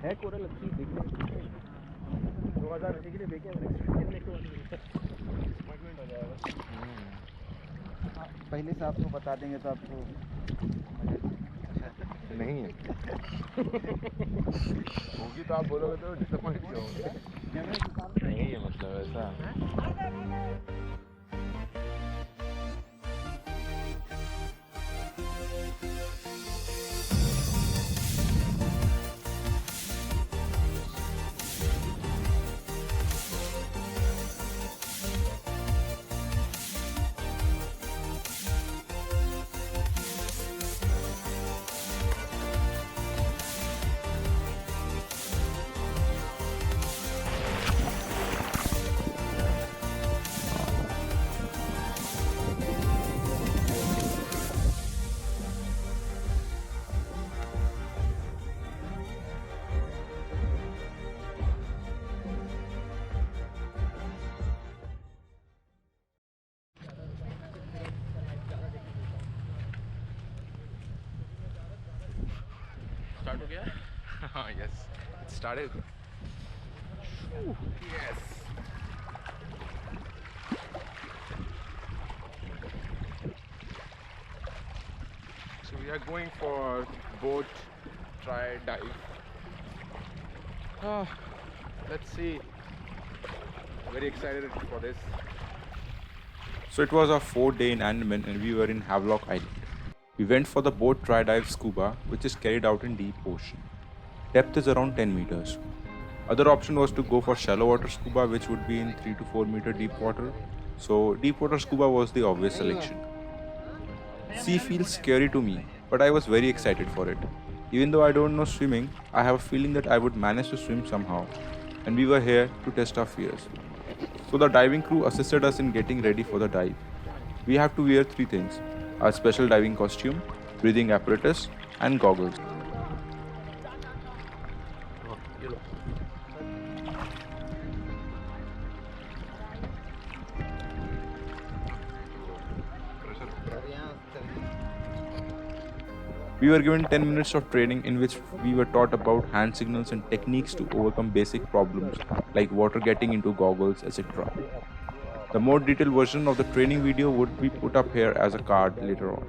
है कोरल अच्छी देखने 2000 के लिए देखें अपॉइंटमेंट हो जाएगा। पहले से आपको बता देंगे तो आपको नहीं है होगी तो आप बोलोगे तो डिसअपॉइंट क्यों होंगे? नहीं है मतलब ऐसा। स्टार्ट हो गया? हाँ yes it started yes so we are going for boat try dive let's see very excited for this. So it was our 4th day in Andaman and we were in Havelock Island. We went for the boat try dive scuba, which is carried out in deep ocean. Depth is around 10 meters. Other option was to go for shallow water scuba, which would be in 3 to 4 meter deep water. So deep water scuba was the obvious selection. Sea feels scary to me, but I was very excited for it. Even though I don't know swimming, I have a feeling that I would manage to swim somehow, and we were here to test our fears. So the diving crew assisted us in getting ready for the dive. We have to wear 3 things: a special diving costume, breathing apparatus, and goggles. We were given 10 minutes of training in which we were taught about hand signals and techniques to overcome basic problems like water getting into goggles, etc. The more detailed version of the training video would be put up here as a card later on.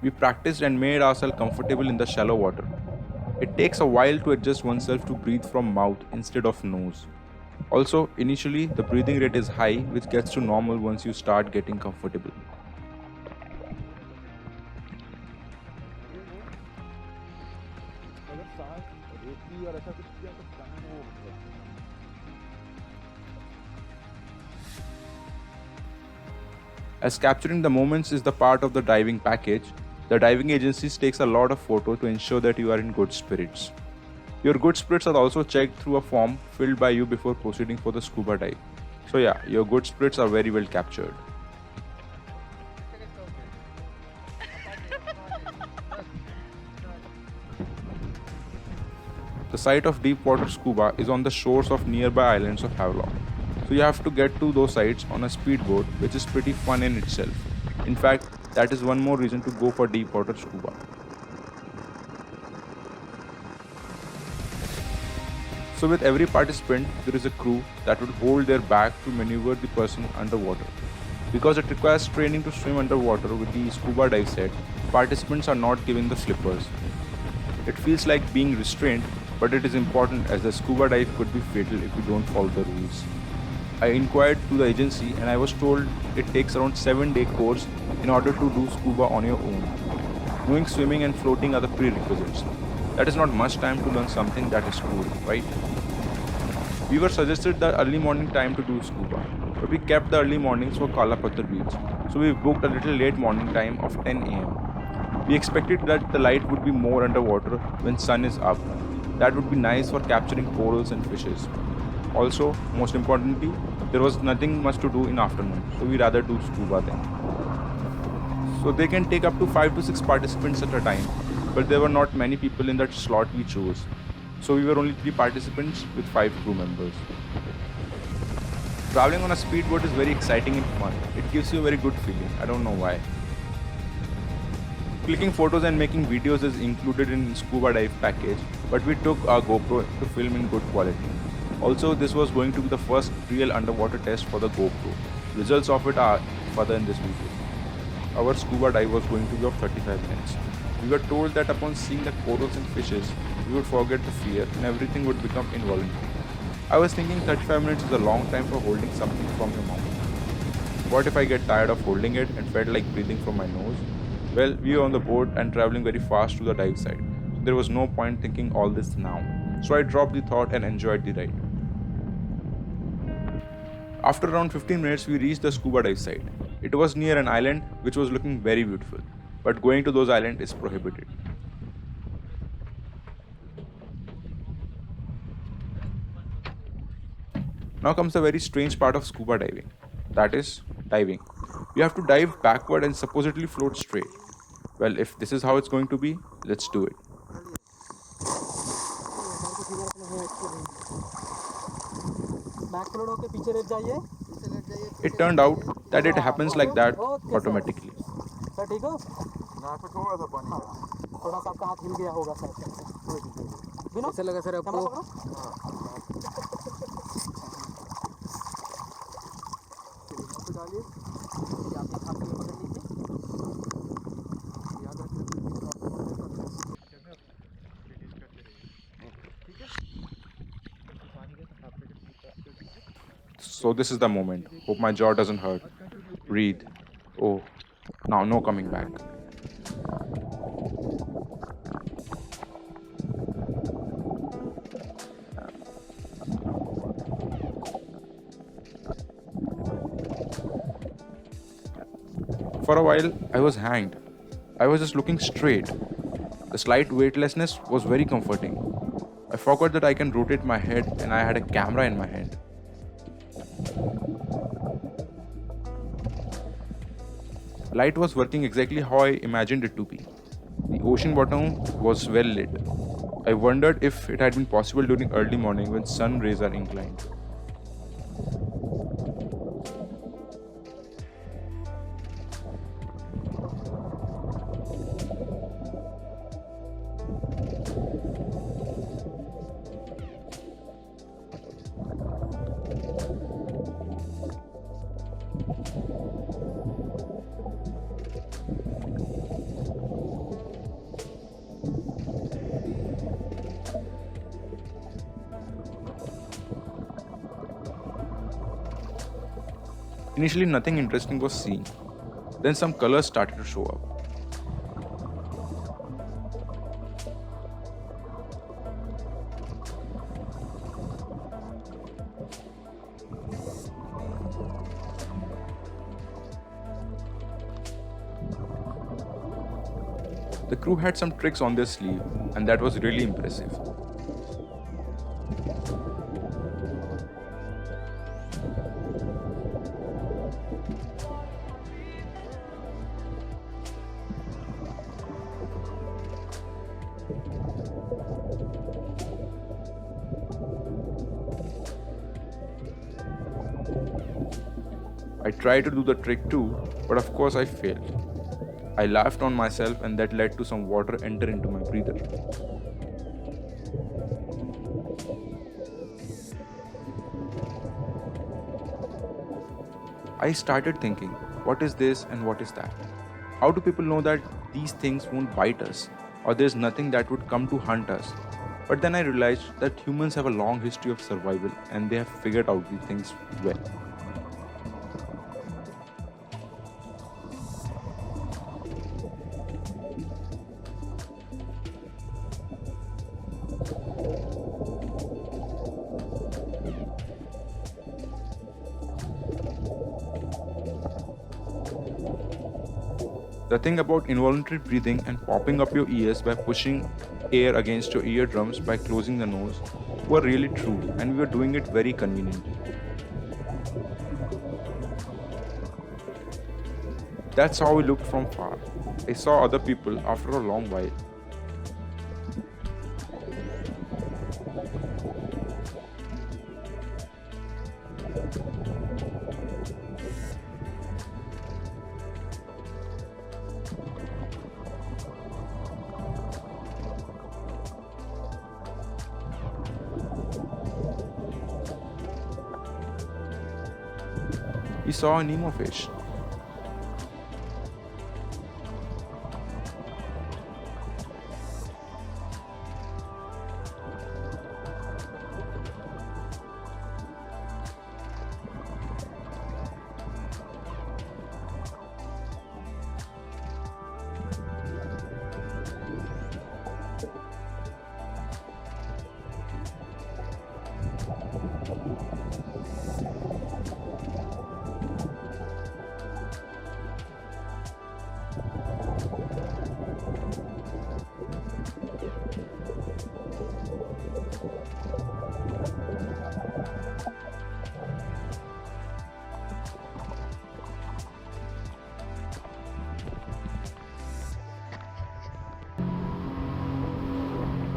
We practiced and made ourselves comfortable in the shallow water. It takes a while to adjust oneself to breathe from mouth instead of nose. Also, initially the breathing rate is high, which gets to normal once you start getting comfortable. As capturing the moments is the part of the diving package, the diving agencies takes a lot of photo to ensure that you are in good spirits. Your good spirits are also checked through a form filled by you before proceeding for the scuba dive. So yeah, your good spirits are very well captured. The site of deep water scuba is on the shores of nearby islands of Havelock. So you have to get to those sites on a speedboat, which is pretty fun in itself. In fact, that is one more reason to go for deep water scuba. So with every participant, there is a crew that would hold their back to maneuver the person underwater. Because it requires training to swim underwater with the scuba dive set, participants are not given the flippers. It feels like being restrained, but it is important as the scuba dive could be fatal if you don't follow the rules. I inquired to the agency and I was told it takes around 7-day course in order to do scuba on your own. Knowing swimming and floating are the prerequisites. That is not much time to learn something that is cool, right? We were suggested the early morning time to do scuba, but we kept the early mornings for Kalapathar beach, so we booked a little late morning time of 10 am. We expected that the light would be more underwater when sun is up. That would be nice for capturing corals and fishes. Also, most importantly, there was nothing much to do in afternoon, so we rather do scuba then. So they can take up to 5 to 6 participants at a time, but there were not many people in that slot we chose. So we were only 3 participants with 5 crew members. Traveling on a speedboat is very exciting and fun. It gives you a very good feeling. I don't know why. Clicking photos and making videos is included in scuba dive package, but we took our GoPro to film in good quality. Also, this was going to be the first real underwater test for the GoPro. Results of it are further in this video. Our scuba dive was going to be of 35 minutes. We were told that upon seeing the corals and fishes, we would forget the fear and everything would become involuntary. I was thinking 35 minutes is a long time for holding something from your mouth. What if I get tired of holding it and felt like breathing from my nose? Well, we were on the boat and traveling very fast to the dive site, so there was no point thinking all this now. So I dropped the thought and enjoyed the ride. After around 15 minutes, we reached the scuba dive site. It was near an island which was looking very beautiful, but going to those islands is prohibited. Now comes the very strange part of scuba diving, that is, diving. You have to dive backward and supposedly float straight. Well, if this is how it's going to be, let's do it. It turned out that it happens like that automatically. यहाँ पे थोड़ा सा पानी थोड़ा सा आपका हाथ हिल गया होगा शायद। बिना ऐसा लगा सर आपको डालिए आप एक हाथ में पकड़ लीजिए। याद रखिए रिलीज करते रहिए ठीक है पानी के साथ पे So this is the moment. Hope my jaw doesn't hurt. Breathe. Oh, now no coming back. For a while, I was hanged. I was just looking straight. The slight weightlessness was very comforting. I forgot that I can rotate my head and I had a camera in my hand. Light was working exactly how I imagined it to be. The ocean bottom was well lit. I wondered if it had been possible during early morning when sun rays are inclined. Initially, nothing interesting was seen. Then some colors started to show up. The crew had some tricks on their sleeve, and that was really impressive. I tried to do the trick too, but of course I failed. I laughed on myself and that led to some water enter into my breather. I started thinking, what is this and what is that? How do people know that these things won't bite us or there's nothing that would come to hunt us? But then I realized that humans have a long history of survival and they have figured out these things well. The thing about involuntary breathing and popping up your ears by pushing air against your eardrums by closing the nose were really true, and we were doing it very conveniently. That's how we looked from far. I saw other people after a long while. He saw a Nemo fish.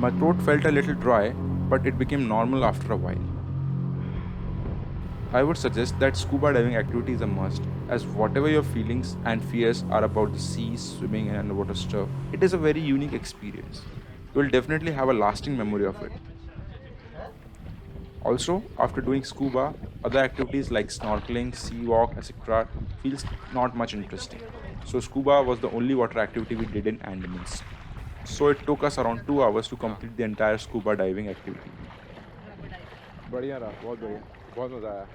My throat felt a little dry, but it became normal after a while. I would suggest that scuba diving activity is a must, as whatever your feelings and fears are about the sea, swimming, and underwater stuff, it is a very unique experience. You will definitely have a lasting memory of it. Also, after doing scuba, other activities like snorkeling, sea walk, etc., feels not much interesting. So scuba was the only water activity we did in Andamans. So it took us around 2 hours to complete the entire scuba diving activity. बढ़िया रहा, बहुत बढ़िया, बहुत मज़ा आया.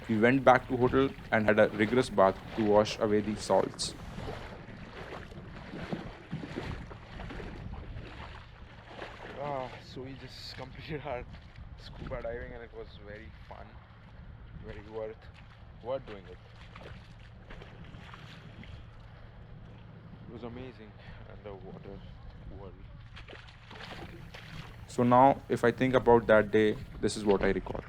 We went back to hotel and had a rigorous bath to wash away the salts. So we just completed our scuba diving and it was very fun, very worth doing it. It was amazing underwater world. So now, if I think about that day, this is what I recall.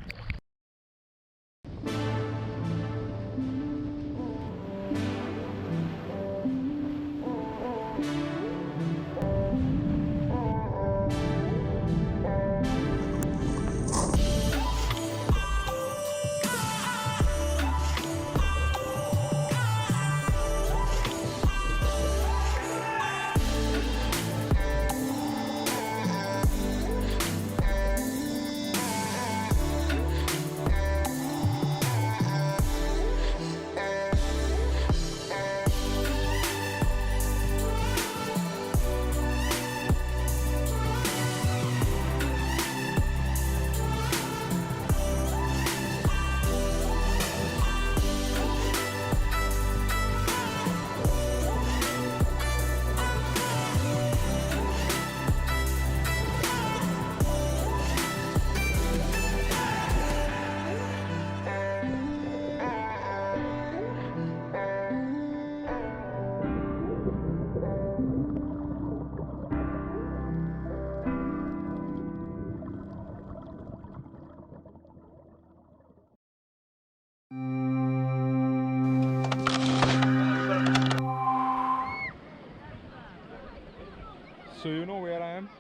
So you know where I am?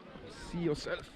See yourself.